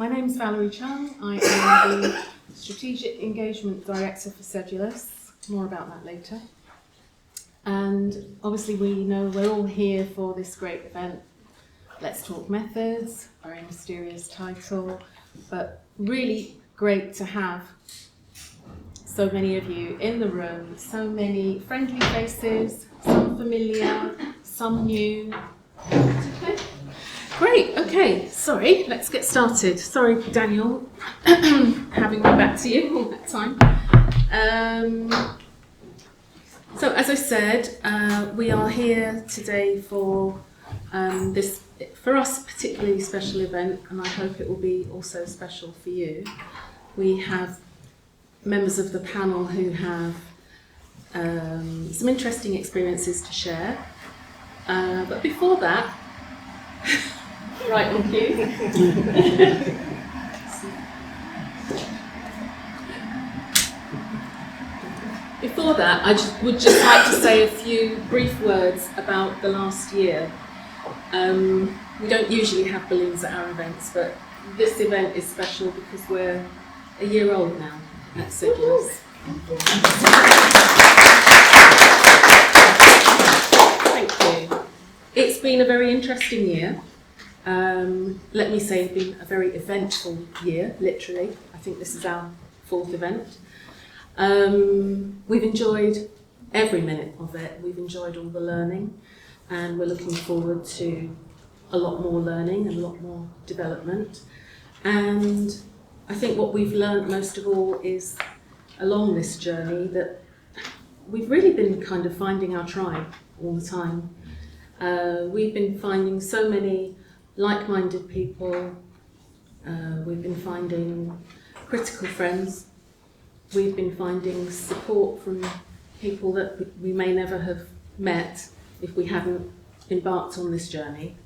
My name's Valerie Chung. I am the Strategic Engagement Director for Sedulous. More about that later. And obviously we know we're all here for this great event, Let's Talk Methods, very mysterious title, but really great to have so many of you in the room, so many friendly faces, some familiar, some new. Great, okay, sorry, let's get started. Sorry, Daniel, having me back to you all that time. So as I said, we are here today for this, for us, particularly special event, and I hope it will be also special for you. We have members of the panel who have some interesting experiences to share. But before that, right on cue. Before that, I would just like to say a few brief words about the last year. We don't usually have balloons at our events, but this event is special because we're a year old now at Sedulous. Thank you. It's been a very interesting year. Let me say it's been a very eventful year, literally. I think this is our 4th event. We've enjoyed every minute of it. We've enjoyed all the learning, and we're looking forward to a lot more learning and a lot more development. And I think what we've learned most of all is along this journey that we've really been kind of finding our tribe all the time. We've been finding so many like-minded people. We've been finding critical friends. We've been finding support from people that we may never have met if we hadn't embarked on this journey.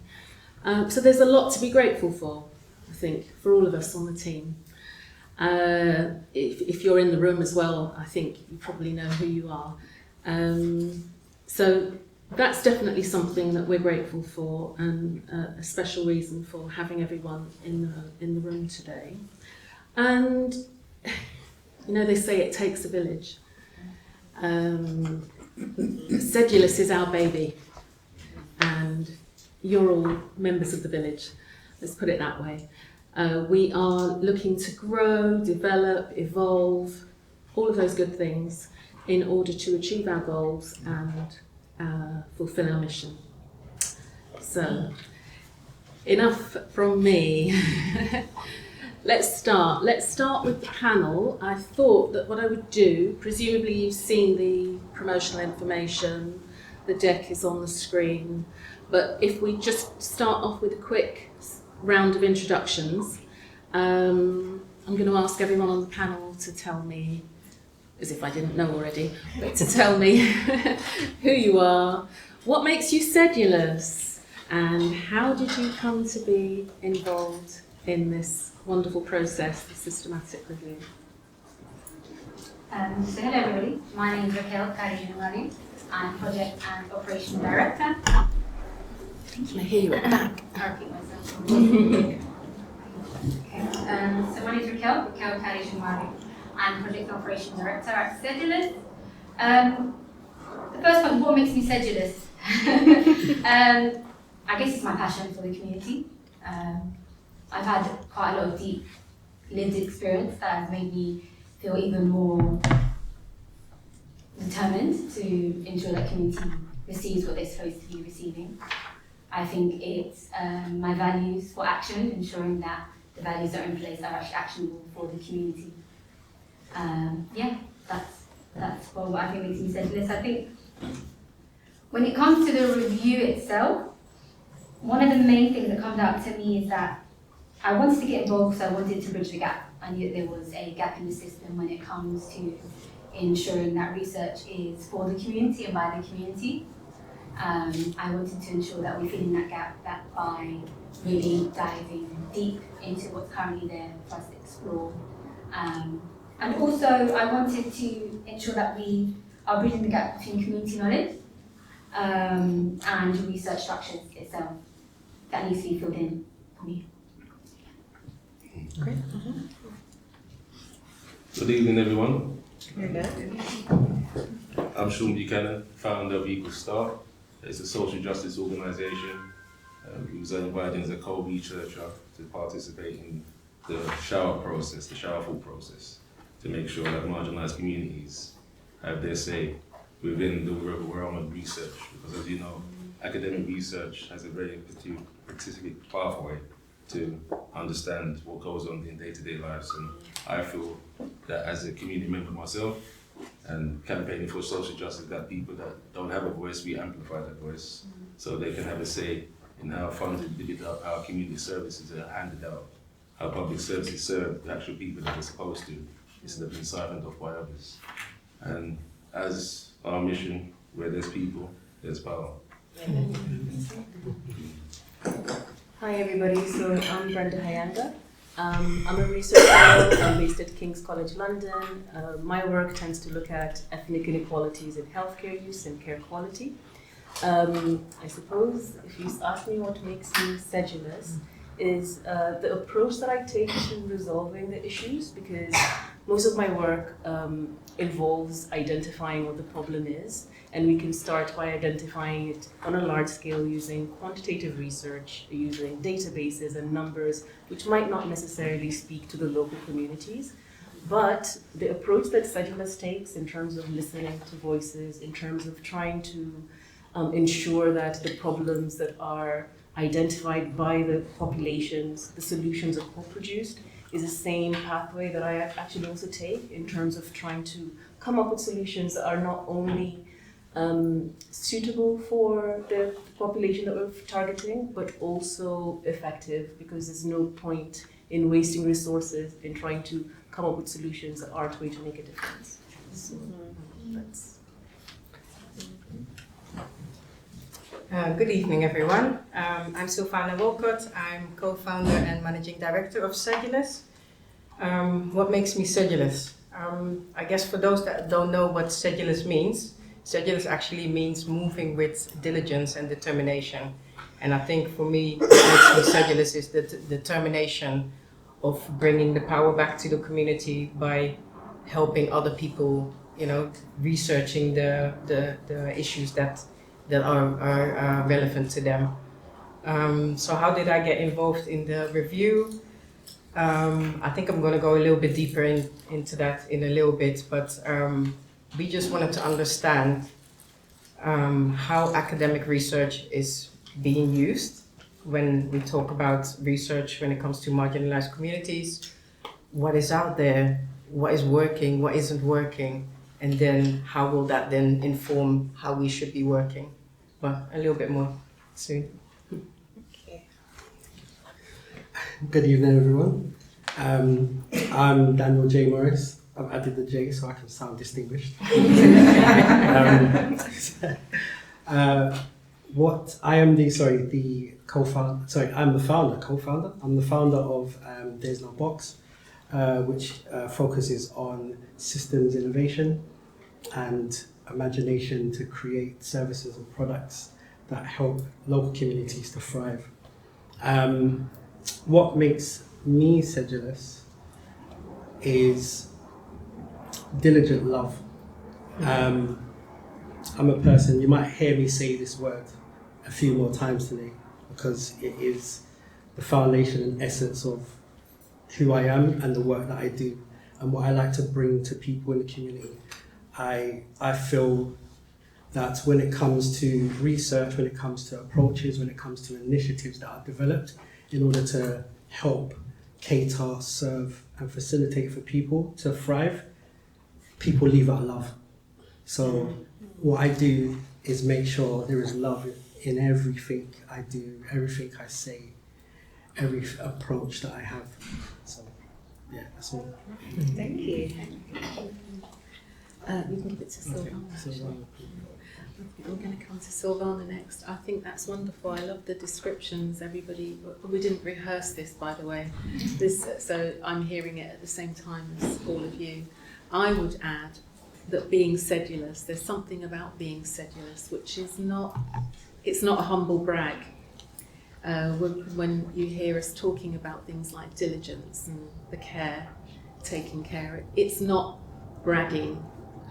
So there's a lot to be grateful for, I think, for all of us on the team. If you're in the room as well, I think you probably know who you are. So that's definitely something that we're grateful for, and a special reason for having everyone in the room today. And you know, they say it takes a village. Sedulous is our baby, and you're all members of the village. Let's put it that way. We are looking to grow, develop, evolve, all of those good things in order to achieve our goals and fulfill our mission. So, enough from me. Let's start. Let's start with the panel. I thought that what I would do, presumably you've seen the promotional information, the deck is on the screen, but if we just start off with a quick round of introductions, I'm going to ask everyone on the panel to tell me, as if I didn't know already, but to tell me who you are, what makes you sedulous, and how did you come to be involved in this wonderful process, the systematic review. So hello everybody, my name is Raquel, Januario. I'm Project and Operations Director. Can I hear you at the back? I'll repeat myself. Okay. So my name is Raquel Januario. I'm Project and Operations Director at Sedulous. The first one, what makes me sedulous? I guess it's my passion for the community. I've had quite a lot of deep lived experience that has made me feel even more determined to ensure that community receives what they're supposed to be receiving. I think it's my values for action, ensuring that the values that are in place are actually actionable for the community. Yeah, that's what I think makes me sedulous. I think when it comes to the review itself, one of the main things that comes out to me is that I wanted to get involved because I wanted to bridge the gap. I knew that there was a gap in the system when it comes to ensuring that research is for the community and by the community. I wanted to ensure that we're filling that gap by really diving deep into what's currently there for us to explore. And also I wanted to ensure that we are bridging the gap between community knowledge and research structures itself. That needs to be filled in for me. Good evening, everyone. I'm Shaun Buchanan, founder of Equal Start. It's a social justice organisation. We was invited as a co-researcher to participate in the shower process, the showerful process, to make sure that marginalised communities have their say within the realm of research. Because as you know, academic research has a very specific pathway to understand what goes on in day-to-day lives. And I feel that as a community member myself, and campaigning for social justice, that people that don't have a voice, we amplify that voice so they can have a say in how funds are divided up, how community services are handed out, how public services serve the actual people that they're supposed to, instead of being siphoned off by others. And as our mission, where there's people, there's power. Hi everybody, so I'm Brenda Hayanga. I'm a research fellow. I'm based at King's College London. My work tends to look at ethnic inequalities in healthcare use and care quality. I suppose if you ask me what makes me sedulous is the approach that I take to resolving the issues, because most of my work involves identifying what the problem is, and we can start by identifying it on a large scale using quantitative research, using databases and numbers, which might not necessarily speak to the local communities. But the approach that Sedulous takes in terms of listening to voices, in terms of trying to ensure that the problems that are identified by the populations, the solutions are co-produced, is the same pathway that I actually also take in terms of trying to come up with solutions that are not only suitable for the population that we're targeting, but also effective, because there's no point in wasting resources in trying to come up with solutions that aren't going to make a difference. So that's... Good evening, everyone. I'm Sylvana Walcott. I'm co-founder and managing director of Sedulous. What makes me sedulous? I guess for those that don't know what sedulous means, sedulous actually means moving with diligence and determination. And I think for me, what makes me sedulous is the determination of bringing the power back to the community by helping other people, you know, researching the issues that are relevant to them. So how did I get involved in the review? I think I'm going to go a little bit deeper into that in a little bit, but we just wanted to understand how academic research is being used when we talk about research when it comes to marginalized communities. What is out there, what is working, what isn't working, and then how will that then inform how we should be working? Well, a little bit more soon. Okay. Good evening, everyone. I'm Daniel J. Morris. I've added the J so I can sound distinguished. I'm the founder of There's No Box, which focuses on systems innovation and imagination to create services and products that help local communities to thrive. What makes me sedulous is diligent love. I'm a person, you might hear me say this word a few more times today, because it is the foundation and essence of who I am and the work that I do and what I like to bring to people in the community. I feel that when it comes to research, when it comes to approaches, when it comes to initiatives that are developed in order to help cater, serve and facilitate for people to thrive, people leave out love. So what I do is make sure there is love in everything I do, everything I say, every approach that I have. So yeah, that's all. Thank you. We can give it to Sylvana. We're going to come to Sylvana next. I think that's wonderful. I love the descriptions, everybody. We didn't rehearse this, by the way. So I'm hearing it at the same time as all of you. I would add that being sedulous, there's something about being sedulous which is not, it's not a humble brag. When you hear us talking about things like diligence and the care, taking care. It's not bragging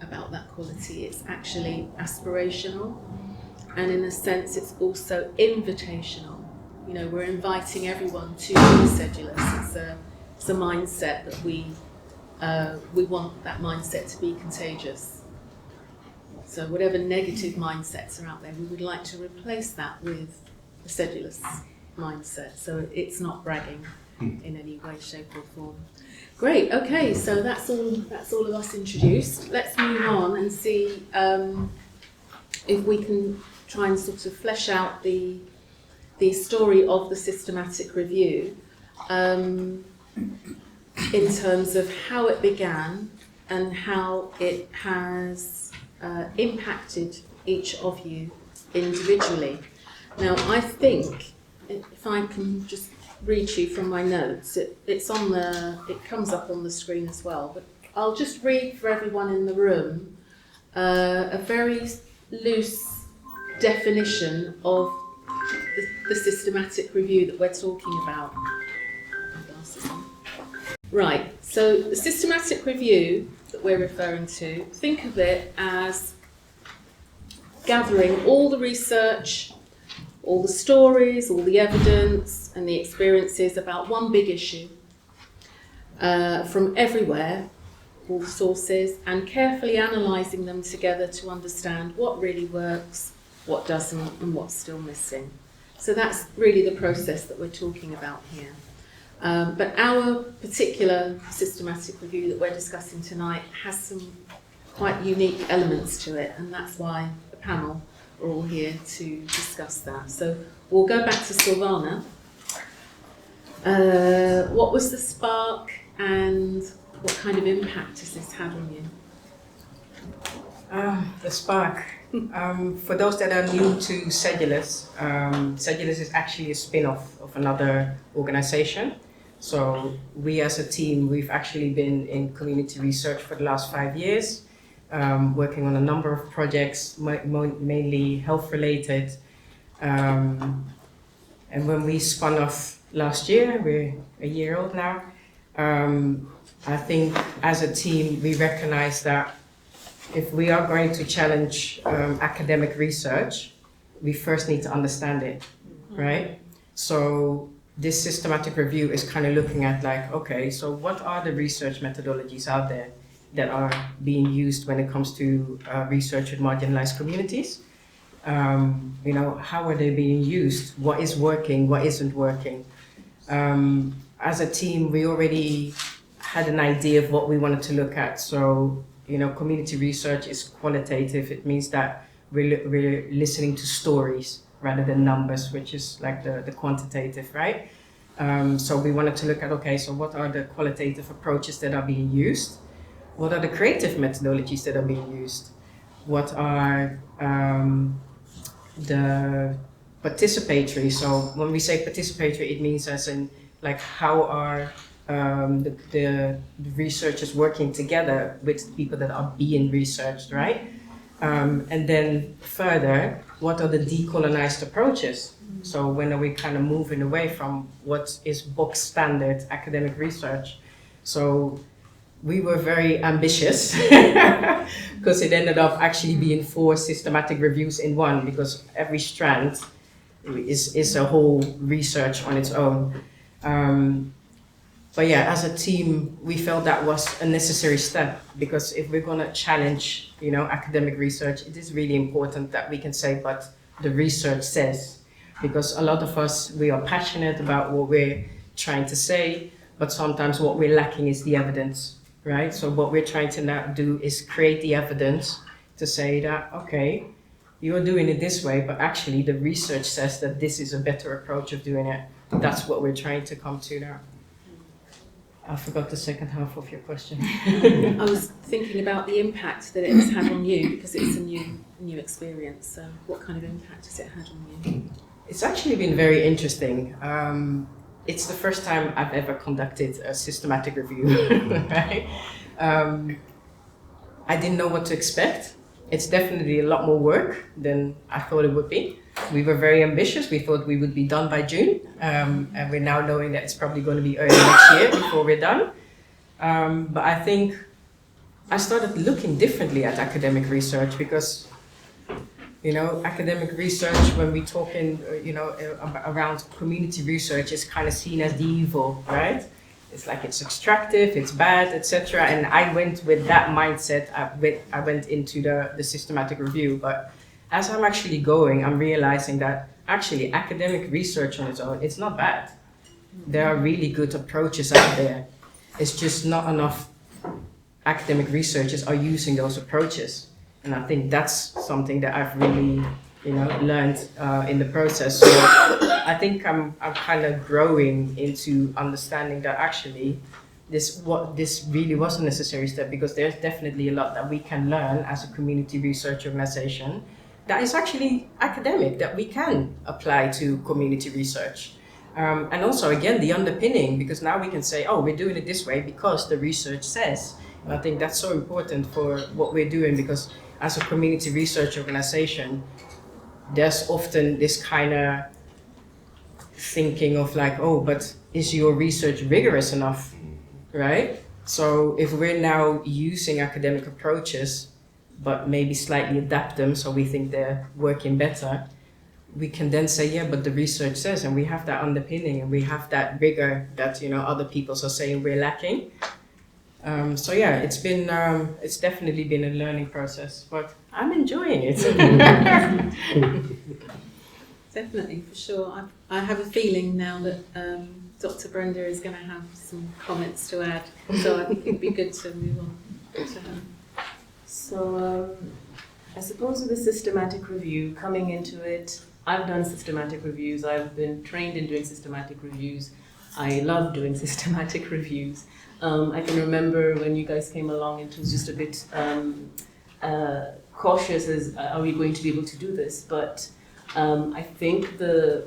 about that quality, it's actually aspirational, and in a sense it's also invitational. You know, we're inviting everyone to be sedulous. It's a mindset that we want that mindset to be contagious. So whatever negative mindsets are out there, we would like to replace that with a sedulous mindset. So it's not bragging in any way, shape or form. Great, okay, so that's all of us introduced. Let's move on and see if we can try and sort of flesh out the story of the systematic review in terms of how it began and how it has impacted each of you individually. Now, I think, if I can just read you from my notes, it comes up on the screen as well, but I'll just read for everyone in the room a very loose definition of the systematic review that we're talking about. Right, so the systematic review that we're referring to, think of it as gathering all the research, all the stories, all the evidence and the experiences about one big issue from everywhere, all the sources, and carefully analysing them together to understand what really works, what doesn't, and what's still missing. So that's really the process that we're talking about here. But our particular systematic review that we're discussing tonight has some quite unique elements to it, and that's why the panel are all here to discuss that. So we'll go back to Sylvana. What was the spark and what kind of impact has this had on you? The spark. For those that are new to Sedulous, Sedulous is actually a spin-off of another organization. So we as a team, we've actually been in community research for the last 5 years, working on a number of projects, mainly health-related. And when we spun off last year, we're a year old now, I think as a team, we recognize that if we are going to challenge academic research, we first need to understand it, right? So this systematic review is kind of looking at like, okay, so what are the research methodologies out there that are being used when it comes to research with marginalized communities? You know, how are they being used? What is working? What isn't working? As a team, we already had an idea of what we wanted to look at. So, you know, community research is qualitative. It means that we're listening to stories rather than numbers, which is like the quantitative, right? So we wanted to look at, okay, so what are the qualitative approaches that are being used? What are the creative methodologies that are being used? What are the participatory? So when we say participatory, it means as in like how are the researchers working together with people that are being researched, right? And then further, what are the decolonized approaches? So when are we kind of moving away from what is box standard academic research? So we were very ambitious because it ended up actually being 4 systematic reviews in one, because every strand is a whole research on its own. But yeah, as a team, we felt that was a necessary step, because if we're going to challenge, you know, academic research, it is really important that we can say, but the research says, because a lot of us, we are passionate about what we're trying to say, but sometimes what we're lacking is the evidence, right? So what we're trying to now do is create the evidence to say that, okay, you're doing it this way, but actually the research says that this is a better approach of doing it. That's what we're trying to come to now. I forgot the second half of your question. I was thinking about the impact that it has had on you, because it's a new experience. So what kind of impact has it had on you? It's actually been very interesting. It's the first time I've ever conducted a systematic review, right? I didn't know what to expect. It's definitely a lot more work than I thought it would be. We were very ambitious. We thought we would be done by June, and we're now knowing that it's probably going to be early next year before we're done. But I think I started looking differently at academic research because, academic research, when we talk in, around community research, is kind of seen as the evil, right? It's like it's extractive, it's bad, etc. And I went with that mindset. I went into the systematic review. But as I'm actually going, I'm realizing that actually academic research on its own, it's not bad. There are really good approaches out there. It's just not enough academic researchers are using those approaches. And I think that's something that I've really, learned in the process. So I think I'm kind of growing into understanding that actually this really was a necessary step, because there's definitely a lot that we can learn as a community research organization that is actually academic, that we can apply to community research. And also, again, the underpinning, because now we can say, oh, we're doing it this way because the research says. And I think that's so important for what we're doing, because as a community research organization, there's often this kind of thinking of like, oh, but is your research rigorous enough, right? So if we're now using academic approaches, but maybe slightly adapt them so we think they're working better, we can then say, yeah, but the research says, and we have that underpinning and we have that rigor that, other people are saying we're lacking. So yeah, it's definitely been a learning process, but I'm enjoying it. Definitely, for sure. I have a feeling now that Dr. Brenda is going to have some comments to add, so I think it'd be good to move on to her. So I suppose with the systematic review, coming into it, I've done systematic reviews. I've been trained in doing systematic reviews. I love doing systematic reviews. I can remember when you guys came along, it was just a bit cautious as, are we going to be able to do this? But I think the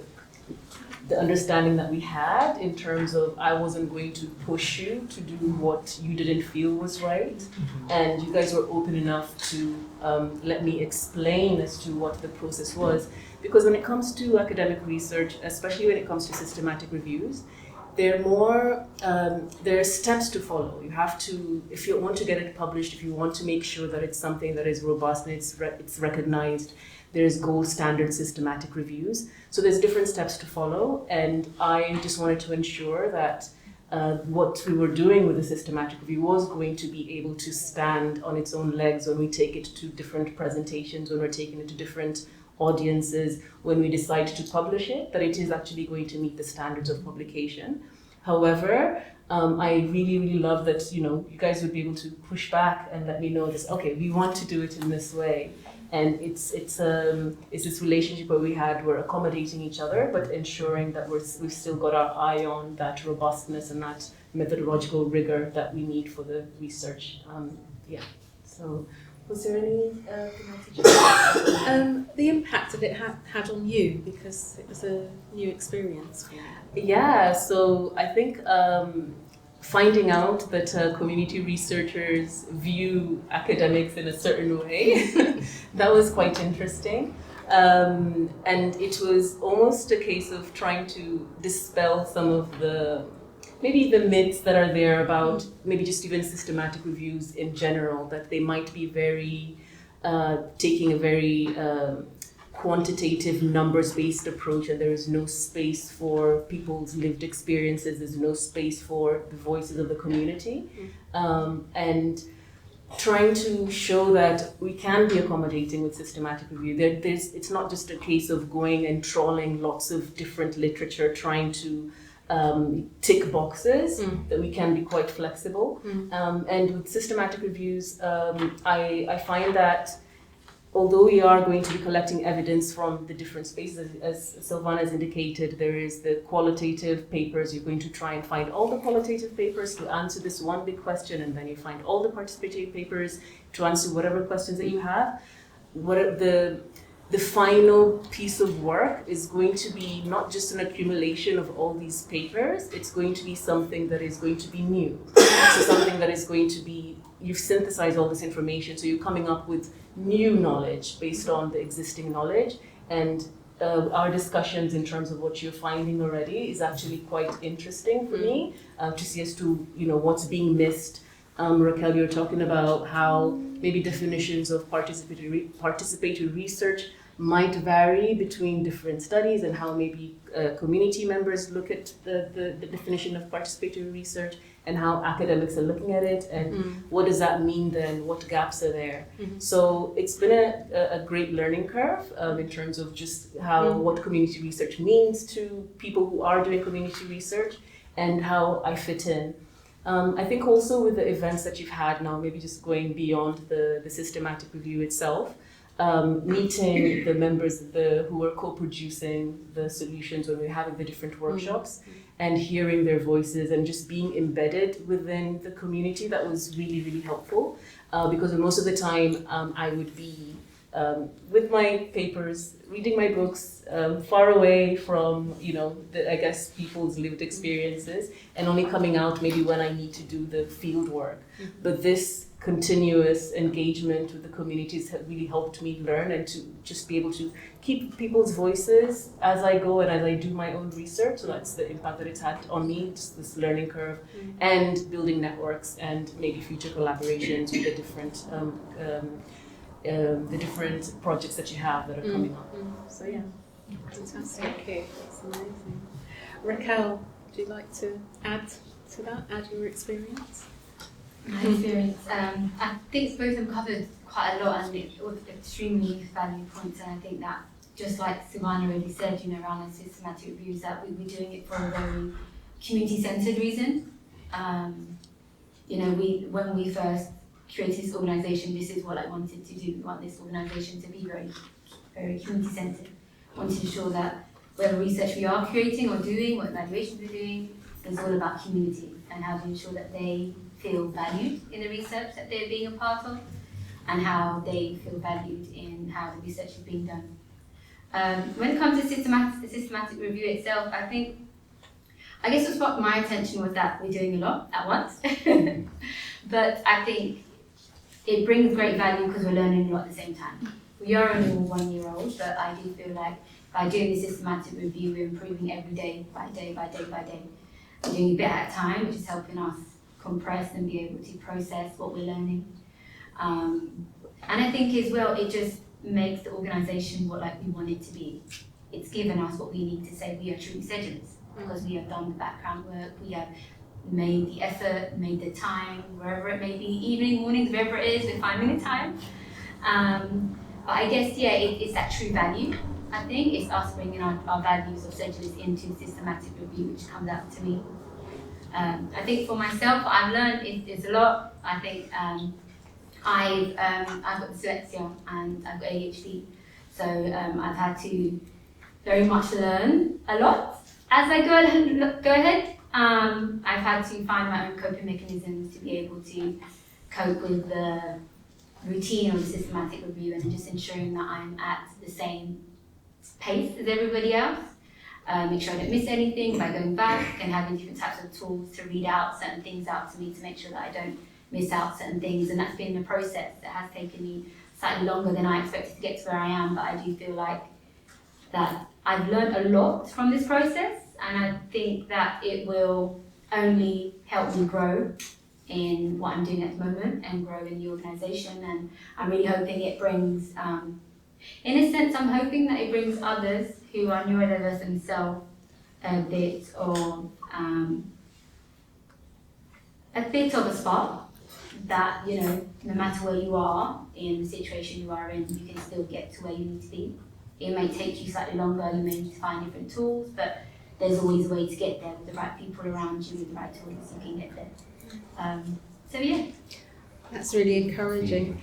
understanding that we had in terms of I wasn't going to push you to do what you didn't feel was right, and you guys were open enough to let me explain as to what the process was. Because when it comes to academic research, especially when it comes to systematic reviews, there are steps to follow. You have to, if you want to get it published, if you want to make sure that it's something that is robust and it's recognized, there's gold standard systematic reviews. So there's different steps to follow, and I just wanted to ensure that what we were doing with the systematic review was going to be able to stand on its own legs when we take it to different presentations, when we're taking it to different audiences, when we decide to publish it, that it is actually going to meet the standards of publication. However, I really, really love that, you guys would be able to push back and let me know this, okay, we want to do it in this way. And it's this relationship where we're accommodating each other, but ensuring that we've still got our eye on that robustness and that methodological rigor that we need for the research. So was there anything else to share? The impact that it had on you, because it was a new experience for you. Yeah, so I think finding out that community researchers view academics in a certain way, that was quite interesting. And it was almost a case of trying to dispel some of the myths that are there about maybe just even systematic reviews in general, that they might be very, taking a very quantitative, numbers-based approach, and there is no space for people's lived experiences, there's no space for the voices of the community. And trying to show that we can be accommodating with systematic review. It's not just a case of going and trawling lots of different literature, trying to tick boxes, that we can be quite flexible. And with systematic reviews, I find that although we are going to be collecting evidence from the different spaces, as Sylvana has indicated, there is the qualitative papers. You're going to try and find all the qualitative papers to answer this one big question, and then you find all the participatory papers to answer whatever questions that you have. The final piece of work is going to be not just an accumulation of all these papers, it's going to be something that is going to be new. So something that is going to be, you've synthesized all this information, so you're coming up with new knowledge based on the existing knowledge, and our discussions in terms of what you're finding already is actually quite interesting for me to see as to what's being missed. Raquel, you're talking about how maybe definitions of participatory research might vary between different studies and how maybe community members look at the definition of participatory research and how academics are looking at it and what does that mean then, what gaps are there. So it's been a great learning curve in terms of just how what community research means to people who are doing community research and how I fit in. I think also with the events that you've had now, maybe just going beyond the systematic review itself, meeting the members who are co-producing the solutions when we're having the different workshops and hearing their voices and just being embedded within the community, that was really, really helpful because most of the time I would be with my papers, reading my books, far away from, people's lived experiences and only coming out maybe when I need to do the field work. But this continuous engagement with the communities have really helped me learn and to just be able to keep people's voices as I go and as I do my own research. So that's the impact that it's had on me, just this learning curve and building networks and maybe future collaborations with the different projects that you have that are coming up. So yeah. Fantastic. Thank you. That's amazing. Raquel, would you like to add to that, add your experience? My experience, I think both of them covered quite a lot and it was extremely valued points, and I think that just like Sylvana already said, around the systematic reviews, that we were doing it for a very community-centred reason. When we first created this organisation, this is what I wanted to do. We want this organisation to be very, very community-centred. I want to ensure that whatever research we are creating or doing, what evaluations we're doing, is all about community and how to ensure that they feel valued in the research that they're being a part of and how they feel valued in how the research is being done. When it comes to the systematic review itself, I guess what sparked my attention was that we're doing a lot at once. But I think it brings great value because we're learning a lot at the same time. We are only all 1 year old, but I do feel like by doing the systematic review, we're improving every day, by day, by day, by day. We're doing a bit at a time, which is helping us compress and be able to process what we're learning. And I think as well, it just makes the organisation what we want it to be. It's given us what we need to say we are truly Sedulous because we have done the background work, we have made the effort, made the time, wherever it may be, evening, mornings, wherever it is, we're finding the time. But I guess, it's that true value. I think it's us bringing our values of Sedulous into systematic review, which comes out to me. I think for myself, what I've learned is a lot. I think I've got dyslexia and I've got ADHD, so I've had to very much learn a lot as I go ahead. I've had to find my own coping mechanisms to be able to cope with the routine of the systematic review and just ensuring that I'm at the same pace as everybody else. Make sure I don't miss anything by going back and having different types of tools to read out certain things out to me to make sure that I don't miss out certain things. And that's been a process that has taken me slightly longer than I expected to get to where I am, but I do feel like that I've learned a lot from this process, and I think that it will only help me grow in what I'm doing at the moment and grow in the organisation. And I'm really hoping it brings, in a sense, I'm hoping that it brings others who are neurodiverse themselves a bit of a spark that, no matter where you are in the situation you are in, you can still get to where you need to be. It may take you slightly longer, you may need to find different tools, but there's always a way to get there with the right people around you, with the right tools, you can get there. So yeah. That's really encouraging.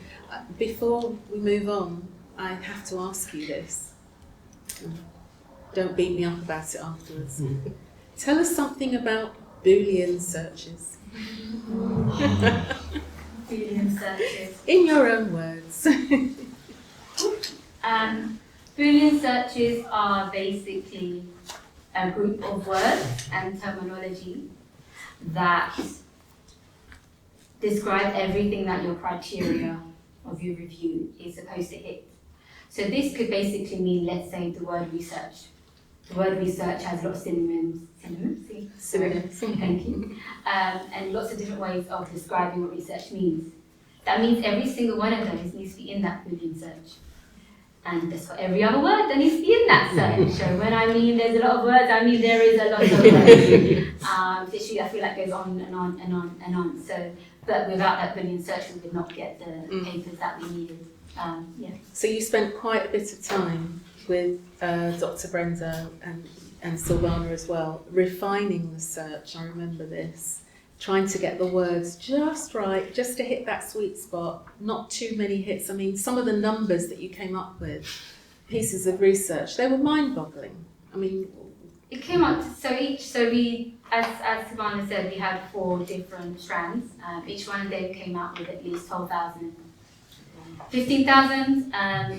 Before we move on, I have to ask you this. Don't beat me up about it afterwards. Tell us something about Boolean searches. Boolean searches. In your own words. Boolean searches are basically a group of words and terminology that describe everything that your criteria of your review is supposed to hit. So this could basically mean, let's say, the word research. The word research has a lot of synonyms. Synonyms. Thank you. And lots of different ways of describing what research means. That means every single one of those needs to be in that Boolean search. And that's for every other word that needs to be in that search. So when I mean there's a lot of words, I mean there is a lot of words. Literally, I feel like it goes on and on and on and on. So, but without that Boolean search, we would not get the papers that we needed. Yeah. So you spent quite a bit of time with Dr. Brenda and Sylvana as well, refining the search. I remember this. Trying to get the words just right, just to hit that sweet spot, not too many hits. I mean, some of the numbers that you came up with, pieces of research, they were mind-boggling. I mean, it came up, so we, as Sylvana said, we had 4 different strands. Each one of them came out with at least 12,000, 15,000.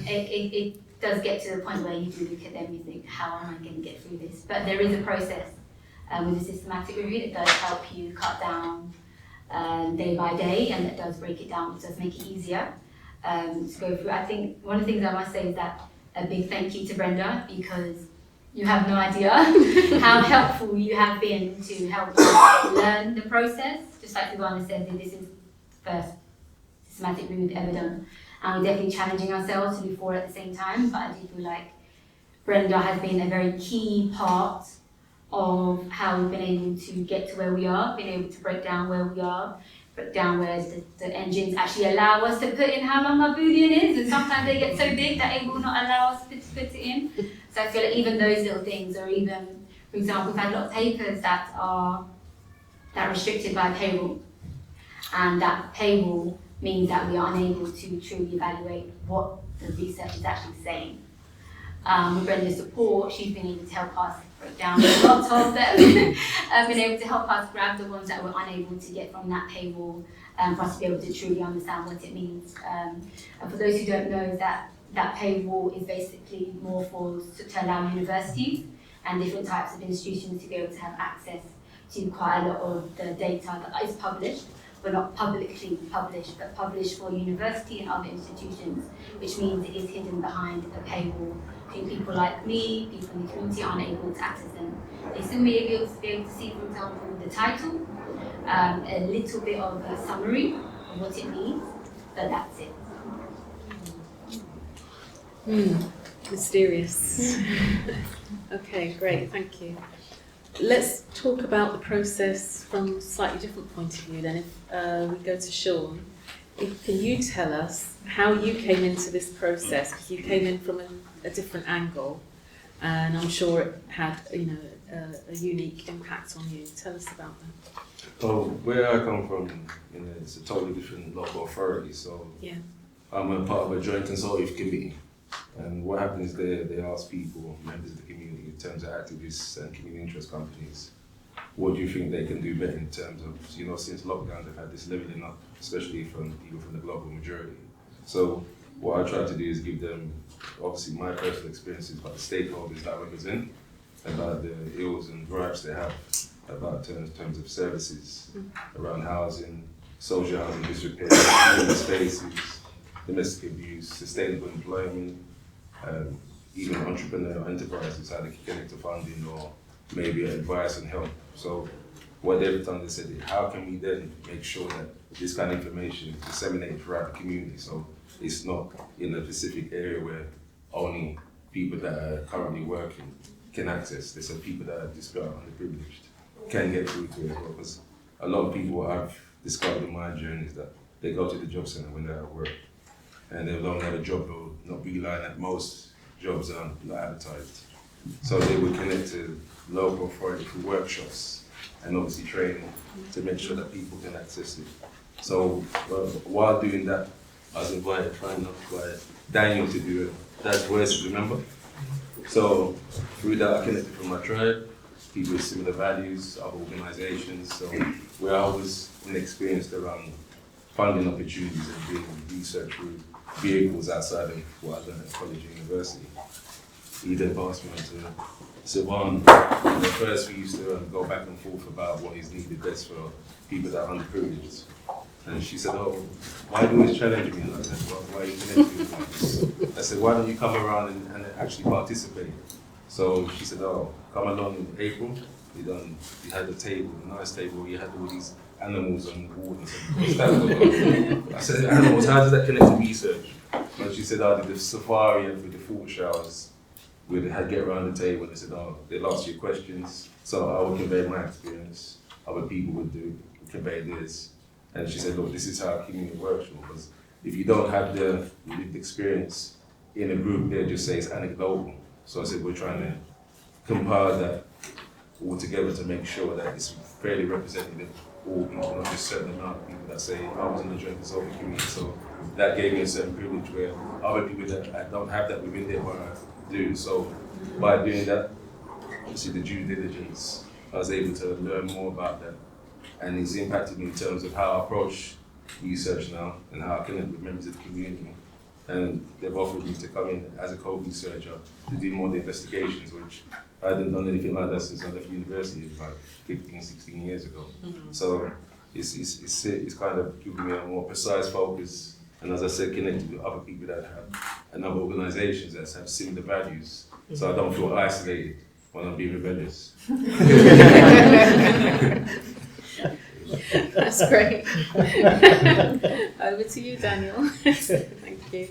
It does get to the point where you do look at them and you think, how am I going to get through this? But there is a process. With a systematic review, it does help you cut down day by day, and it does break it down, which does make it easier to go through. I think one of the things I must say is that a big thank you to Brenda, because you have no idea how helpful you have been to help us learn the process. Just like Sylvana said, this is the first systematic review we've ever done, and we're definitely challenging ourselves to do 4 at the same time, but I do feel like Brenda has been a very key part of how we've been able to get to where we are, being able to break down where we are, break down where the engines actually allow us to put in how long our Boolean is, and sometimes they get so big that it will not allow us to put it in. So I feel like even those little things, or even, for example, we've had a lot of papers that are restricted by paywall, and that paywall means that we are unable to truly evaluate what the research is actually saying. With Brenda's support, she's been able to help us break down a lot of them, been able to help us grab the ones that we're unable to get from that paywall, for us to be able to truly understand what it means. And for those who don't know, that paywall is basically more to allow universities and different types of institutions to be able to have access to quite a lot of the data that is published, but not publicly published, but published for university and other institutions, which means it is hidden behind a paywall. People like me, people in the community aren't able to access them. They still may be able to see, for example, the title, a little bit of a summary of what it means, but that's it. Mysterious. Okay, great, thank you. Let's talk about the process from a slightly different point of view then. If we go to Shaun, can you tell us how you came into this process? Because you came in from a different angle, and I'm sure it had a unique impact on you. Tell us about that. Well, where I come from, it's a totally different local authority. So yeah. I'm a part of a joint consultative committee, and what happens there, they ask people, members of the community, in terms of activists and community interest companies, what do you think they can do better in terms of, since lockdown they've had this leveling up, especially from people from the global majority. So what I try to do is give them, obviously, my personal experiences, but the stakeholders that I represent, about the ills and gripes they have about terms of services around housing, social housing disrepair, community spaces, domestic abuse, sustainable employment, even entrepreneurial enterprises, how they can connect to funding or maybe advice and help. So what they've done, they said, how can we then make sure that this kind of information is disseminated throughout the community, so it's not in a specific area where only people that are currently working can access this, and people that are underprivileged can get through to it as well. Because a lot of people, what I've discovered in my journey, is that they go to the job centre when they're at work, and they'll only have a job, they'll not be relying that most jobs are not advertised. So they would connect to local authority through workshops and obviously training to make sure that people can access it. So while doing that, I was invited, trying not by Daniel to do Dad's Voices, remember? So through that, I connected with my tribe, people with similar values, other organizations. So where I was inexperienced around funding opportunities and doing research through vehicles outside of what I learned at college and university, he then passed me on to Sylvana. And at first we used to go back and forth about what is needed best for people that are underprivileged. And she said, oh, why are you always challenging me like that? Why are you connecting me like this? I said, why don't you come around and actually participate? So she said, oh, come along in April. We had a table, a nice table, we had all these animals on the wall. I said, animals, how does that connect to research? And she said, I did the safari and with the thought showers, we'd get around the table and they said, oh, they'll ask you questions. So I would convey my experience, other people would convey theirs. And she said, look, this is how community works, because if you don't have the lived experience in a group, they'll just say it's anecdotal. So I said, we're trying to compile that all together to make sure that it's fairly representative of all people, not just certain amount of people that say, I was in the joint consulting community. So that gave me a certain privilege where other people that don't have that within their work do. So by doing that, obviously the due diligence, I was able to learn more about that. And it's impacted me in terms of how I approach research now and how I connect with members of the community. And they've offered me to come in as a co-researcher to do more of the investigations, which I hadn't done anything like that since I left university like 15, 16 years ago. Mm-hmm. So it's kind of giving me a more precise focus, and as I said, connected with other people that have, and other organisations that have similar values. Mm-hmm. So I don't feel isolated when I'm being rebellious. That's great. Over to you, Daniel. Thank you.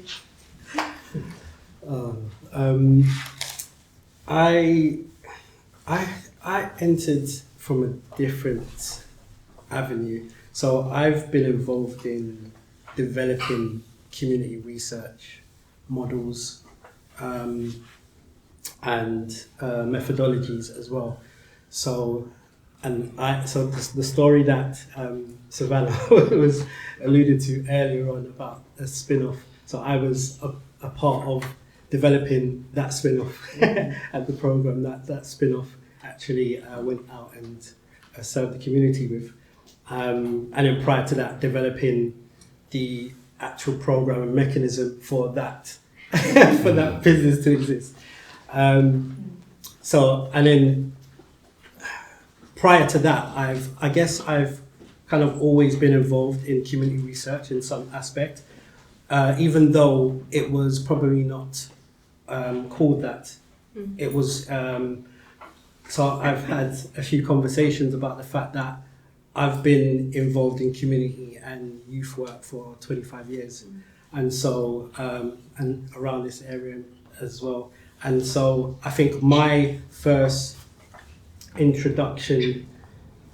I entered from a different avenue. So I've been involved in developing community research models and methodologies as well. So the story that Sylvana was alluded to earlier on about a spin-off. So I was a part of developing that spin-off at the program that spin-off actually went out and served the community with. And then prior to that, developing the actual program and mechanism for that for that business to exist. And then prior to that, I've kind of always been involved in community research in some aspect, even though it was probably not called that. It was, so I've had a few conversations about the fact that I've been involved in community and youth work for 25 years. And so, and around this area as well. And so I think my first introduction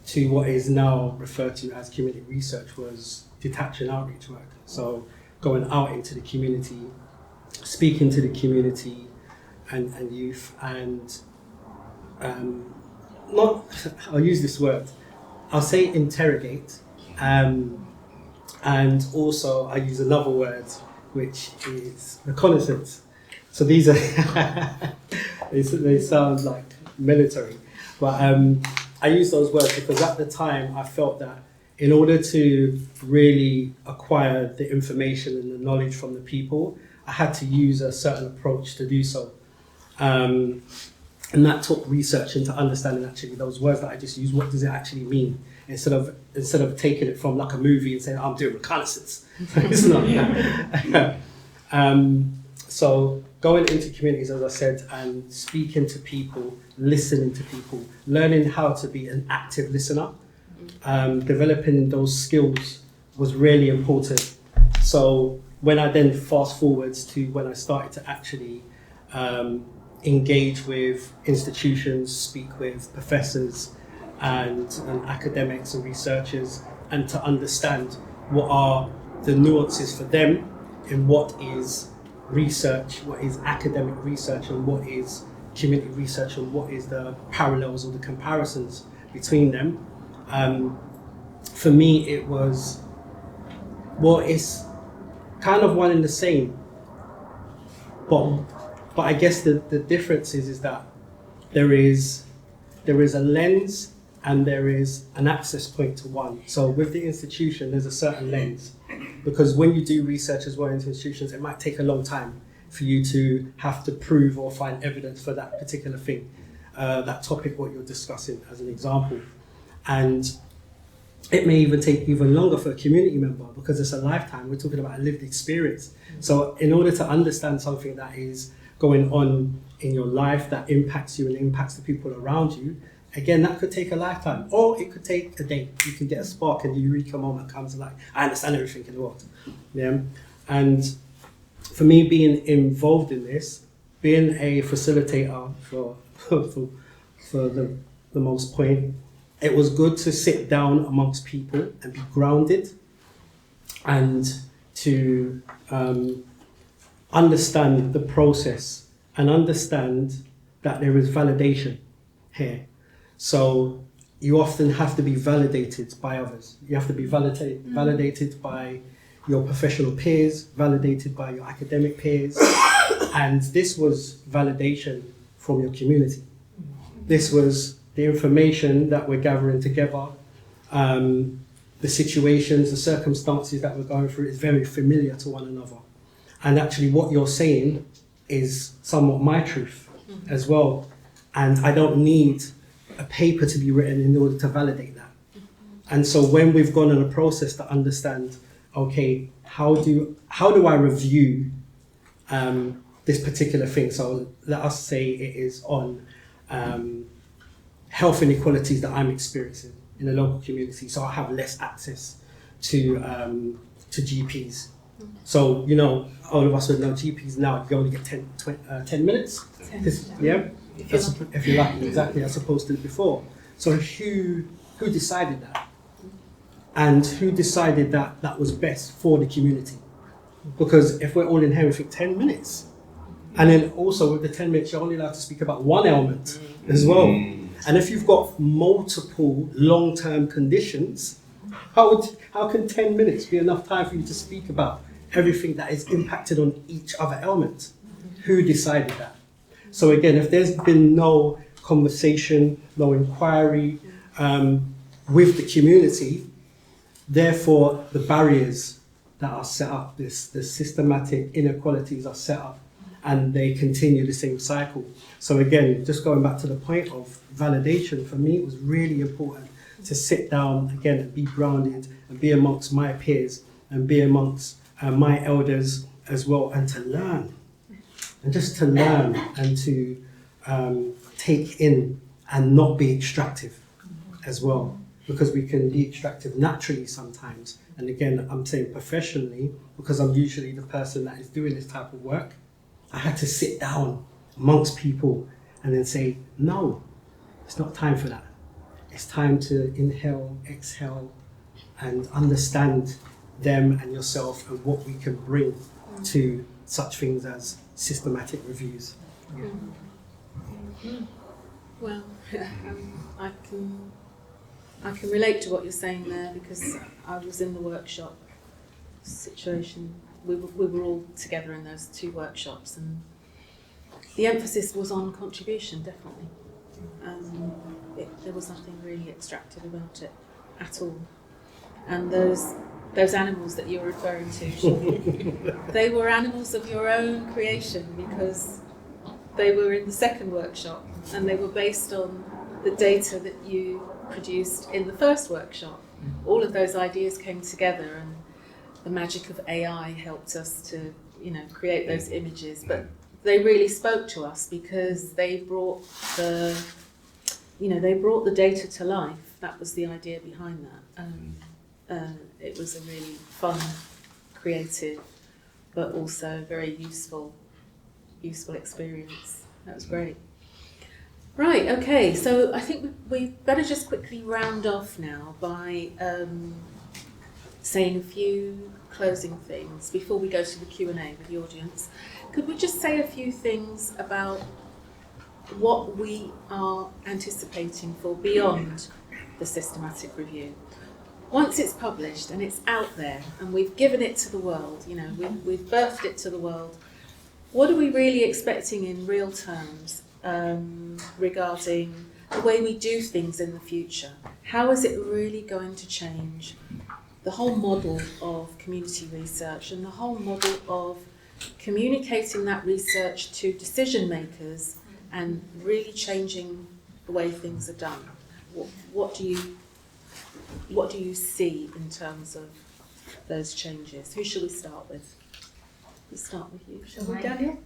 to what is now referred to as community research was detach and outreach work. So going out into the community, speaking to the community and youth, and I'll use this word, I'll say interrogate, and also I use another word which is reconnaissance. So these are, they sound like military. But I use those words because at the time I felt that in order to really acquire the information and the knowledge from the people, I had to use a certain approach to do so. And that took research into understanding actually those words that I just used, what does it actually mean? Instead of taking it from like a movie and saying, I'm doing reconnaissance. It's not. So going into communities, as I said, and speaking to people, listening to people, learning how to be an active listener, developing those skills was really important. So when I then fast forwards to when I started to actually engage with institutions, speak with professors and academics and researchers, and to understand what are the nuances for them in what is research, what is academic research, and what is community research, and what is the parallels or the comparisons between them. For me, it was, well, it's kind of one and the same, but I guess the difference is that there is a lens and there is an access point to one. So with the institution, there's a certain lens, because when you do research as well into institutions, it might take a long time for you to have to prove or find evidence for that particular thing, that topic what you're discussing as an example. And it may even take even longer for a community member because it's a lifetime. We're talking about a lived experience. So in order to understand something that is going on in your life that impacts you and impacts the people around you, again, that could take a lifetime, or it could take a day. You can get a spark and the eureka moment comes and like, I understand everything in the world. Yeah. And for me, being involved in this, being a facilitator for the most point, it was good to sit down amongst people and be grounded and to understand the process and understand that there is validation here. So you often have to be validated by others. You have to be validated by your professional peers, validated by your academic peers. And this was validation from your community. This was the information that we're gathering together, the situations, the circumstances that we're going through is very familiar to one another. And actually what you're saying is somewhat my truth as well. And I don't need a paper to be written in order to validate that. And so when we've gone on a process to understand, okay, how do I review this particular thing? So let us say it is on health inequalities that I'm experiencing in the local community. So I have less access to GPs. So, you know, all of us would know GPs now, you only get 10 minutes. 10, yeah, if you're lucky, exactly, as opposed to before. So who decided that? And who decided that that was best for the community? Because if we're all in here, we think 10 minutes. And then also with the 10 minutes, you're only allowed to speak about one ailment as well. And if you've got multiple long-term conditions, how can 10 minutes be enough time for you to speak about everything that is impacted on each other ailment? Who decided that? So again, if there's been no conversation, no inquiry with the community, therefore the barriers that are set up, the systematic inequalities are set up, and they continue the same cycle. So again, just going back to the point of validation, for me it was really important to sit down again and be grounded and be amongst my peers and be amongst my elders as well, and to learn. And just to learn and to take in and not be extractive as well, because we can be extractive naturally sometimes. And again, I'm saying professionally, because I'm usually the person that is doing this type of work, I had to sit down amongst people and then say, no, it's not time for that. It's time to inhale, exhale, and understand them and yourself and what we can bring to such things as systematic reviews. Well, I can relate to what you're saying there, because I was in the workshop situation. We were all together in those 2 workshops, and the emphasis was on contribution, definitely. There was nothing really extractive about it at all. And those animals that you're referring to, Shaun, they were animals of your own creation, because they were in the second workshop and they were based on the data that you produced in the first workshop. All of those ideas came together, and the magic of AI helped us to, create those images. But they really spoke to us because they brought the data to life. That was the idea behind that. It was a really fun, creative, but also very useful experience. That was great. Right, okay, so I think we better just quickly round off now by saying a few closing things before we go to the Q&A with the audience. Could we just say a few things about what we are anticipating for beyond the systematic review? Once it's published and it's out there and we've given it to the world, we've birthed it to the world, what are we really expecting in real terms regarding the way we do things in the future? How is it really going to change the whole model of community research and the whole model of communicating that research to decision makers and really changing the way things are done? What do you what do you see in terms of those changes? Who should we start with? We'll start with you, shall we, Daniel?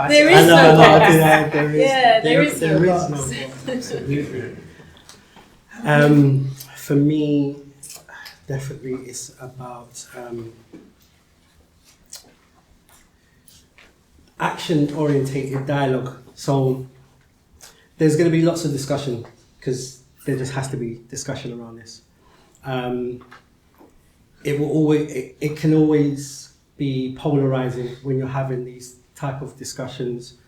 There is no box. There is no box. Absolutely. For me, definitely it's about action-orientated dialogue. So there's going to be lots of discussion, because there just has to be discussion around this. It can always be polarizing when you're having these type of discussions,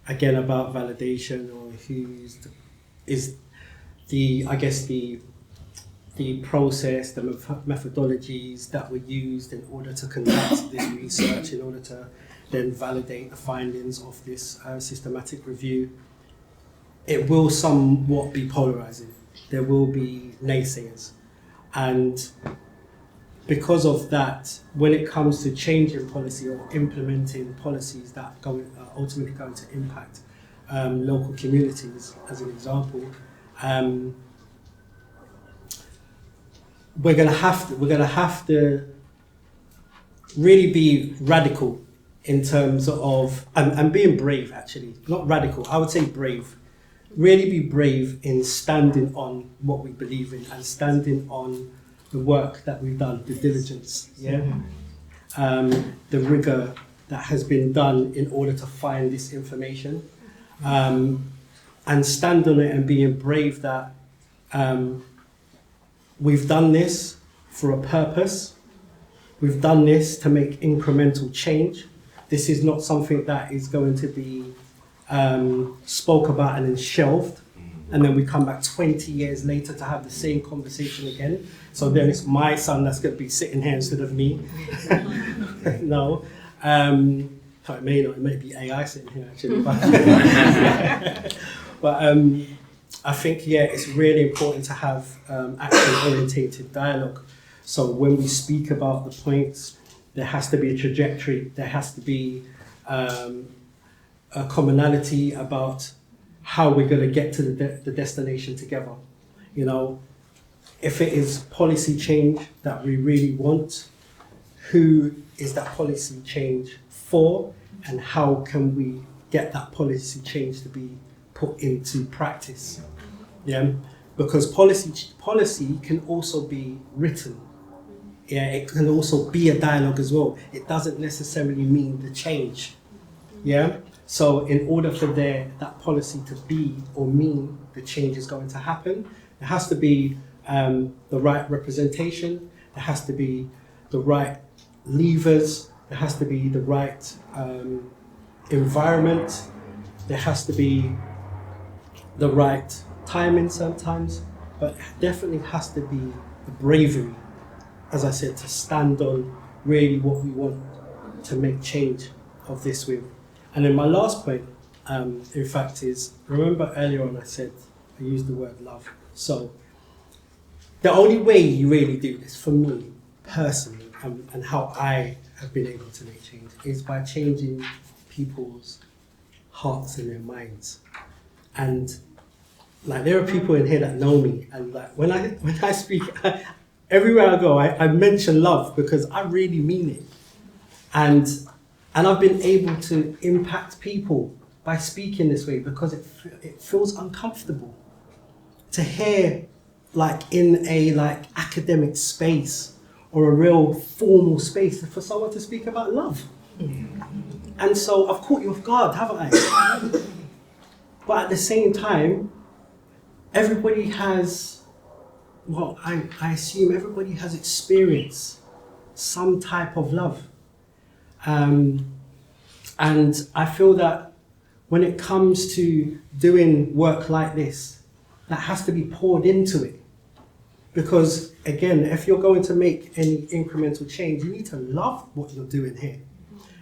again, about validation, or the process, the methodologies that were used in order to conduct this research, in order to then validate the findings of this systematic review. It will somewhat be polarizing. There will be naysayers. And because of that, when it comes to changing policy or implementing policies that are ultimately going to impact local communities, as an example, we're gonna have to really be radical in terms of and being brave. Actually, not radical. I would say brave. Really be brave in standing on what we believe in and standing on the work that we've done, the diligence, the rigor that has been done in order to find this information, and stand on it and being brave that we've done this for a purpose. We've done this to make incremental change. This is not something that is going to be spoke about and then shelved, and then we come back 20 years later to have the same conversation again. So then it's my son that's going to be sitting here instead of me. No. It may not, it may be AI sitting here actually. But I think, it's really important to have action-orientated dialogue. So when we speak about the points, there has to be a trajectory, there has to be a commonality about how we're going to get to the destination together. You know, if it is policy change that we really want, who is that policy change for, and how can we get that policy change to be put into practice? Because policy can also be written. It can also be a dialogue as well. It doesn't necessarily mean the change. So in order for that policy to be or mean the change is going to happen, there has to be the right representation, there has to be the right levers, there has to be the right environment, there has to be the right timing sometimes, but it definitely has to be the bravery, as I said, to stand on really what we want to make change of this with. And then my last point, in fact, is, remember earlier on I said, I used the word love. So the only way you really do this, for me personally, and how I have been able to make change, is by changing people's hearts and their minds. And like, there are people in here that know me, and like when I speak, everywhere I go, I mention love, because I really mean it. And I've been able to impact people by speaking this way, because it feels uncomfortable to hear, like, in a academic space or a real formal space, for someone to speak about love. And so I've caught you off guard, haven't I? But at the same time, everybody has, well, I assume everybody has experienced some type of love. And I feel that when it comes to doing work like this, that has to be poured into it. Because again, if you're going to make any incremental change, you need to love what you're doing here.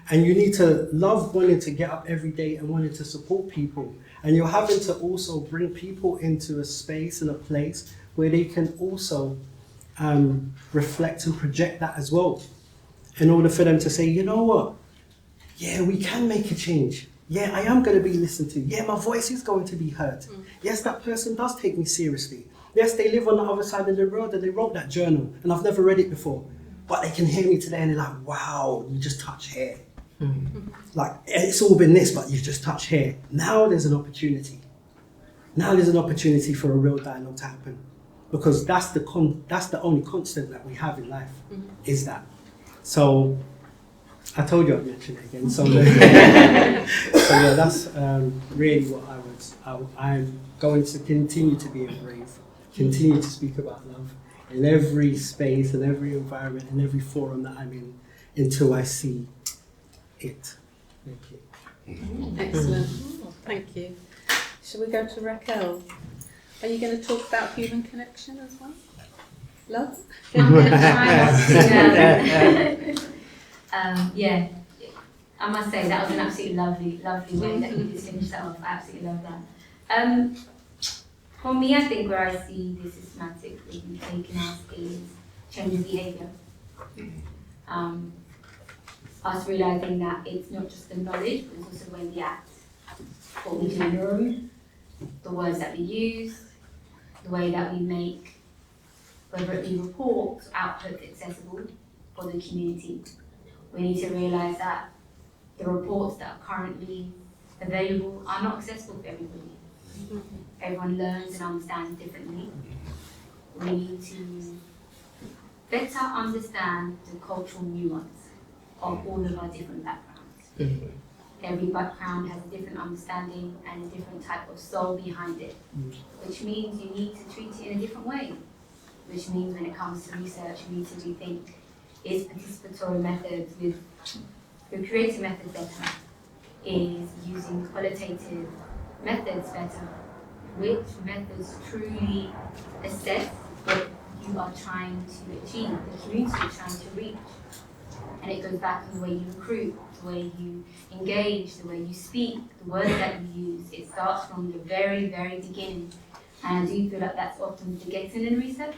And you need to love wanting to get up every day and wanting to support people. And you're having to also bring people into a space and a place where they can also reflect and project that as well, in order for them to say, you know what, yeah, we can make a change. yeah, I am going to be listened to. Yeah, my voice is going to be heard. Yes, that person does take me seriously. Yes, they live on the other side of the road and they wrote that journal and I've never read it before. But they can hear me today and they're like, wow, you just touch here. Like, it's all been this, but you've just touched here. Now there's an opportunity. Now there's an opportunity for a real dialogue to happen. Because that's the only constant that we have in life, is that. So, I told you I'd mention it again. So, so yeah, that's really what I'm going to continue to be a brave, continue to speak about love in every space and every environment and every forum that I'm in until I see it. Thank you. Excellent. Thank you. Shall we go to Raquel? Are you going to talk about human connection as well? Love? Yeah, I must say that was an absolutely lovely way that you just finished that off. I absolutely love that. For me, I think where I see the systematic review taking us is changing behaviour. Us realising that it's not just the knowledge, but it's also the way we act, what we do in the room, the words that we use, the way that we make, whether it be reports, outputs accessible for the community. We need to realise that the reports that are currently available are not accessible for everybody. Everyone learns and understands differently. We need to better understand the cultural nuance of all of our different backgrounds. Every background has a different understanding and a different type of soul behind it, which means you need to treat it in a different way. Which means when it comes to research, you need to rethink, is participatory methods with creative methods better? Is using qualitative methods better? Which methods truly assess what you are trying to achieve, the community you're trying to reach? And it goes back to the way you recruit, the way you engage, the way you speak, the words that you use. It starts from the very, very beginning. And I do feel like that's often forgotten in research.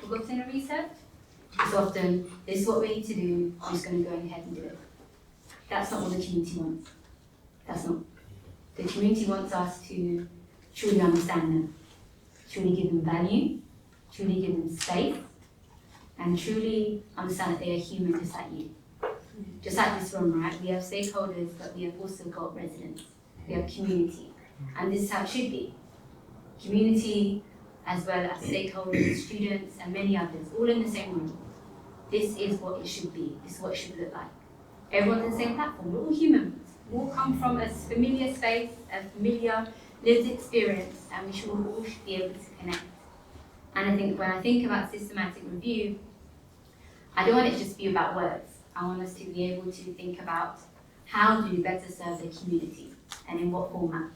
It's often, this is what we need to do, I'm just going to go ahead and do it. That's not what the community wants. That's not. The community wants us to truly understand them, truly give them value, truly give them space, and truly understand that they are human just like you. Just like this room, right? We have stakeholders, but we have also got residents. We have community. And this is how it should be. Community, as well as stakeholders, students, and many others, all in the same room. This is what it should be. This is what it should look like. Everyone's on the same platform. We're all human. We all come from a familiar space, a familiar lived experience, and we should all be able to connect. And I think when I think about systematic review, I don't want it to just be about words. I want us to be able to think about how do we better serve the community and in what format.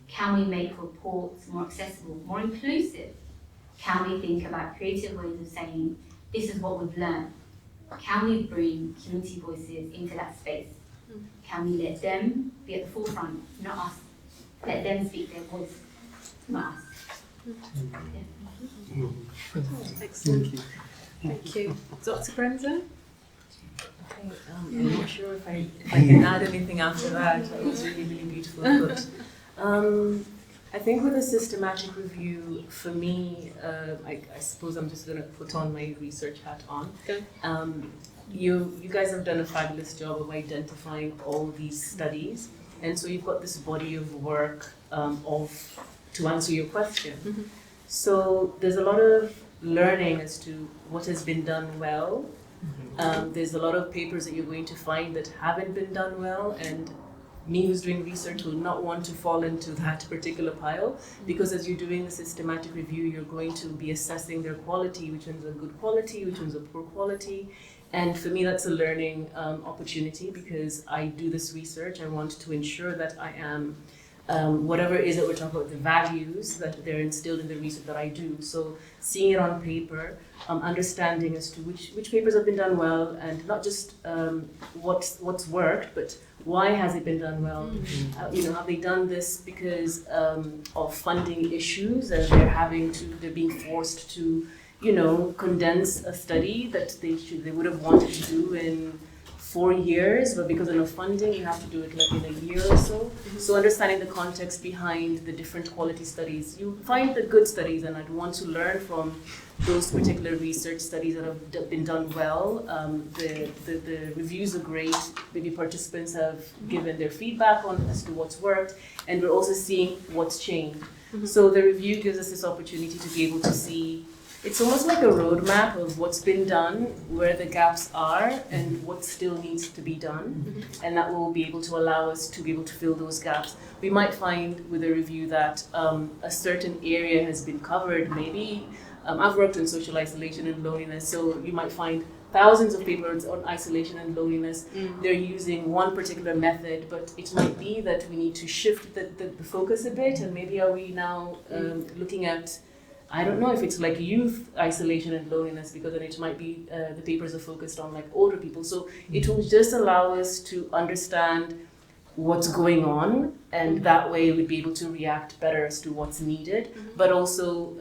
Can we make reports more accessible, more inclusive? Can we think about creative ways of saying, this is what we've learned? Can we bring community voices into that space? Can we let them be at the forefront, not us? Let them speak their voice, not us. Excellent. Thank you. Dr. Brenda? I'm not sure if I can add anything after that. It was really, really beautiful. But I think with a systematic review, for me, I suppose I'm just going to put on my research hat on. Okay. You guys have done a fabulous job of identifying all these studies, and so you've got this body of work to answer your question. Mm-hmm. So there's a lot of learning as to what has been done well. There's a lot of papers that you're going to find that haven't been done well, and me who's doing research will not want to fall into that particular pile, because as you're doing the systematic review, you're going to be assessing their quality, which ones are good quality, which ones are poor quality. And for me, that's a learning opportunity, because I do this research. I want to ensure that I am, whatever it is that we're talking about, the values that they're instilled in the research that I do. So seeing it on paper, understanding as to which papers have been done well, and not just what's worked, but why has it been done well? Have they done this because of funding issues, and they're being forced to, condense a study that they would have wanted to do in 4 years, but because of no funding, you have to do it like in a year or so. So understanding the context behind the different quality studies, you find the good studies, and I'd want to learn from those particular research studies that have been done well. The reviews are great. Maybe participants have given their feedback on as to what's worked, and we're also seeing what's changed. So the review gives us this opportunity to be able to see. It's almost like a roadmap of what's been done, where the gaps are, and what still needs to be done. And that will be able to allow us to be able to fill those gaps. We might find with a review that a certain area has been covered. Maybe I've worked on social isolation and loneliness, so you might find thousands of papers on isolation and loneliness. They're using one particular method, but it might be that we need to shift the focus a bit, and maybe are we now looking at, I don't know if it's like youth isolation and loneliness, because then it might be the papers are focused on like older people. So it will just allow us to understand what's going on, and that way we'd be able to react better as to what's needed, but also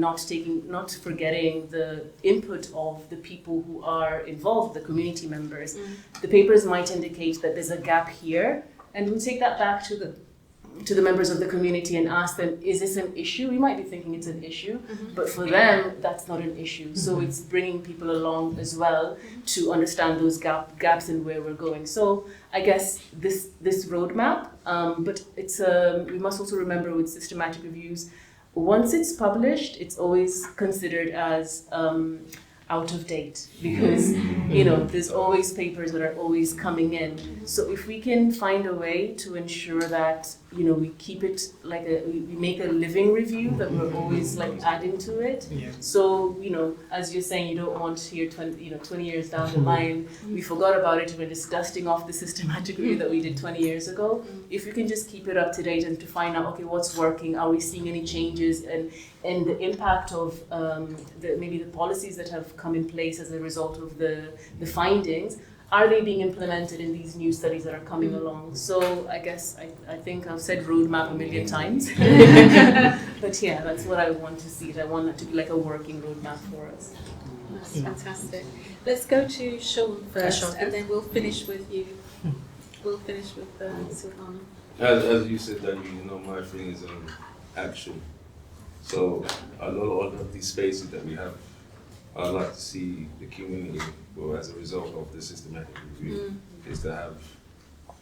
not forgetting the input of the people who are involved, the community members. The papers might indicate that there's a gap here, and we'll take that back to the members of the community and ask them, is this an issue? We might be thinking it's an issue, but for them, that's not an issue. So it's bringing people along as well to understand those gaps and where we're going. So I guess this roadmap, but it's we must also remember with systematic reviews, once it's published, it's always considered as out of date, because there's always papers that are always coming in. So if we can find a way to ensure that we keep it like we make a living review, that we're always like adding to it. So as you're saying, you don't want here 20 years down the line we forgot about it, we're just dusting off the systematic review that we did 20 years ago. If you can just keep it up to date and to find out, okay, what's working, are we seeing any changes, and the impact of maybe the policies that have come in place as a result of the findings, are they being implemented in these new studies that are coming along? So I guess I think I've said roadmap a million times. But yeah, that's what I want to see. I want it to be like a working roadmap for us. That's fantastic. Let's go to Shaun first, and then we'll finish with you. We'll finish with Sylvana. As you said, Daniel, my thing is action. So a lot of these spaces that we have, I'd like to see the community, as a result of the systematic review, is to have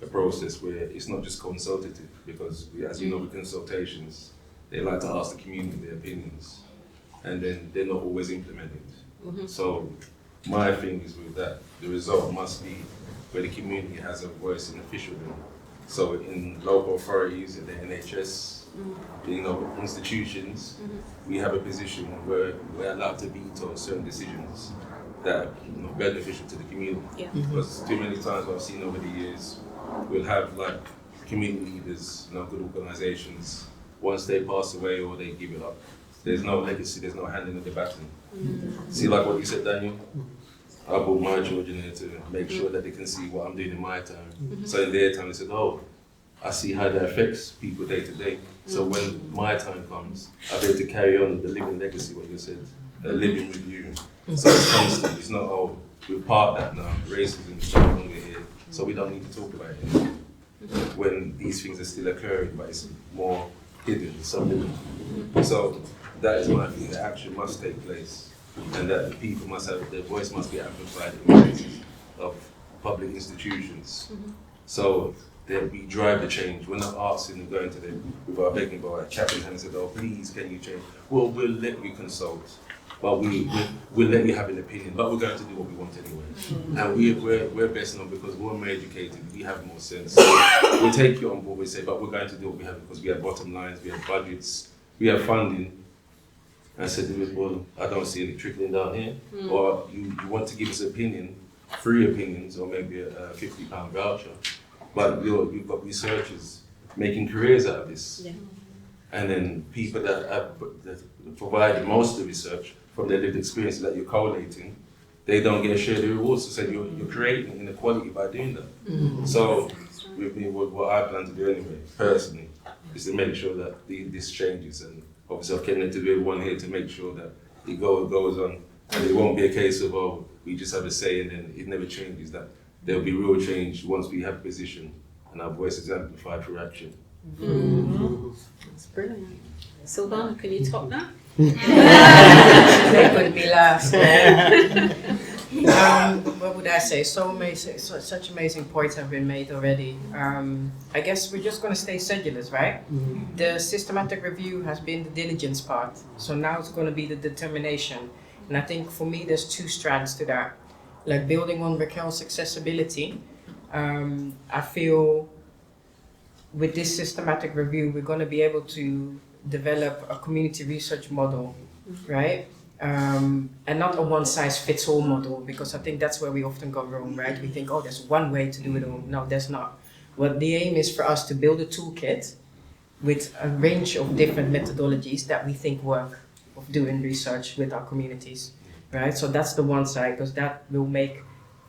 a process where it's not just consultative, because as you know, with consultations, they like to ask the community their opinions, and then they're not always implemented. So my thing is with that, the result must be where the community has a voice in officialdom. So in local authorities, in the NHS, institutions, we have a position where we're allowed to veto certain decisions that are beneficial to the community. Because too many times what I've seen over the years, we'll have like community leaders, good organizations, once they pass away or they give it up, there's no legacy, there's no handing of the baton. See, like what you said, Daniel, I brought my children here to make sure that they can see what I'm doing in my time. So in their time, they said, oh, I see how that affects people day to day. So when my time comes, I'll be able to carry on the living legacy, what you said, living with you. So it's constant, it's not, oh, we're part that now, racism is no longer here, so we don't need to talk about it anymore. When these things are still occurring, but it's more hidden, subliminal. So that is my thing, the action must take place, and that the people must have, their voice must be amplified in the places of public institutions. So that we drive the change. We're not asking and going to them with our begging bowl, clapping hands and said, oh, please, can you change? Well, we'll let you consult, but we'll let you have an opinion, but we're going to do what we want anyway. And we're best known because we're more educated, we have more sense. We'll take you on board, we say, but we're going to do what we have because we have bottom lines, we have budgets, we have funding. And I said, well, I don't see any trickling down here. Or you want to give us an opinion, 3 opinions, or maybe a £50 voucher. But you've got researchers making careers out of this. And then people that provide most of the research from their lived experiences that you're collating, they don't get a share of the rewards. So you're creating inequality by doing that. So with me, what I plan to do anyway, personally, is to make sure that this changes. And obviously I've connected with everyone here to make sure that it goes on. And it won't be a case of, oh, we just have a say and then it never changes. That there'll be real change once we have position and our voice is amplified through action. That's brilliant. Sylvana, can you top that? They put me last. What would I say? So amazing, such amazing points have been made already. I guess we're just going to stay sedulous, right? The systematic review has been the diligence part, so now it's going to be the determination. And I think for me, there's two strands to that. Like building on Raquel's accessibility, I feel with this systematic review, we're going to be able to develop a community research model, right? And not a one-size-fits-all model, because I think that's where we often go wrong, right? We think, oh, there's one way to do it all. No, there's not. What the aim is for us to build a toolkit with a range of different methodologies that we think work of doing research with our communities, right? So that's the one side, because that will make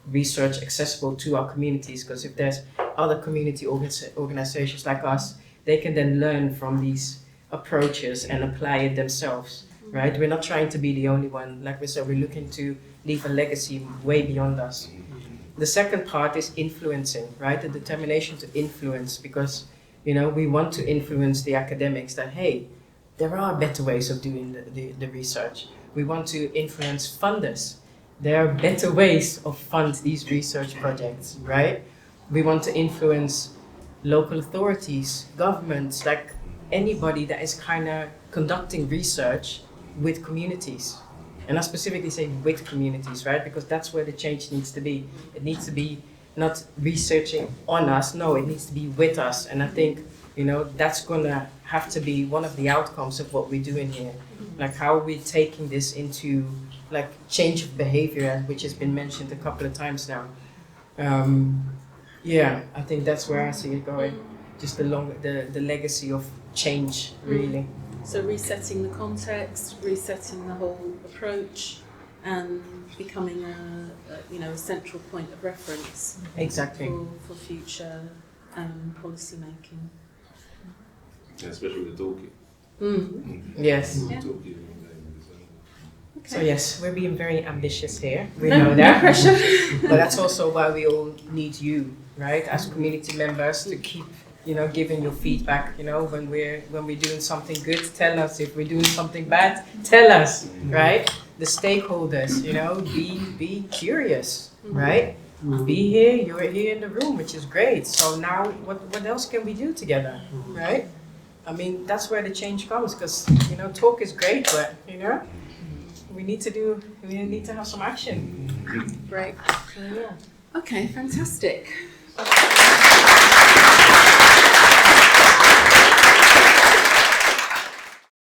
research accessible to our communities, because if there's other community organizations like us, they can then learn from these approaches and apply it themselves, right? We're not trying to be the only one. Like we said, we're looking to leave a legacy way beyond us. The second part is influencing, right? The determination to influence, because, you know, we want to influence the academics that, hey, there are better ways of doing the research. We want to influence funders. There are better ways of fund these research projects, right? We want to influence local authorities, governments, like anybody that is kind of conducting research with communities. And I specifically say with communities, right? Because that's where the change needs to be. It needs to be not researching on us, no, it needs to be with us. And I think, you know, that's gonna have to be one of the outcomes of what we're doing here. Like how we're taking this into like change of behavior, which has been mentioned a couple of times now. Yeah, I think that's where I see it going. Just the legacy of change, really. So resetting the context, resetting the whole approach, and becoming a central point of reference. Exactly. For future policy making. Yeah, especially with the toolkit. Yes. Yeah. Toolkit. So yes, we're being very ambitious here. We know that. No pressure. But that's also why we all need you, right? As community members to keep, you know, giving your feedback. You know, when we're doing something good, tell us. If we're doing something bad, tell us, right? The stakeholders, you know, be curious, right? Be here. You're here in the room, which is great. So now, what else can we do together, right? I mean, that's where the change comes, because, you know, talk is great, but, you know, we need to have some action. Great. So, yeah. Okay, fantastic.